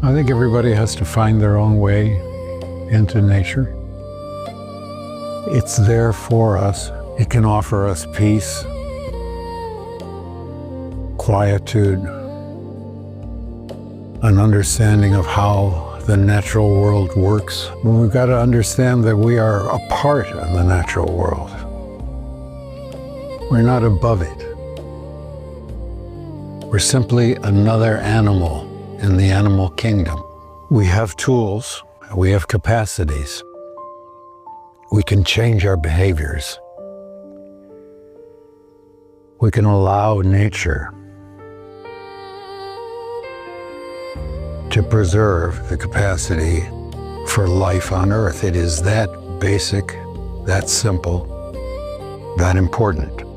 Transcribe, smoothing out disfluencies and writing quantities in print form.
I think everybody has to find their own way into nature. It's there for us. It can offer us peace, quietude, an understanding of how the natural world works. We've got to understand that we are a part of the natural world. We're not above it. We're simply another animal in the animal kingdom. We have tools, we have capacities. We can change our behaviors. We can allow nature to preserve the capacity for life on Earth. It is that basic, that simple, that important.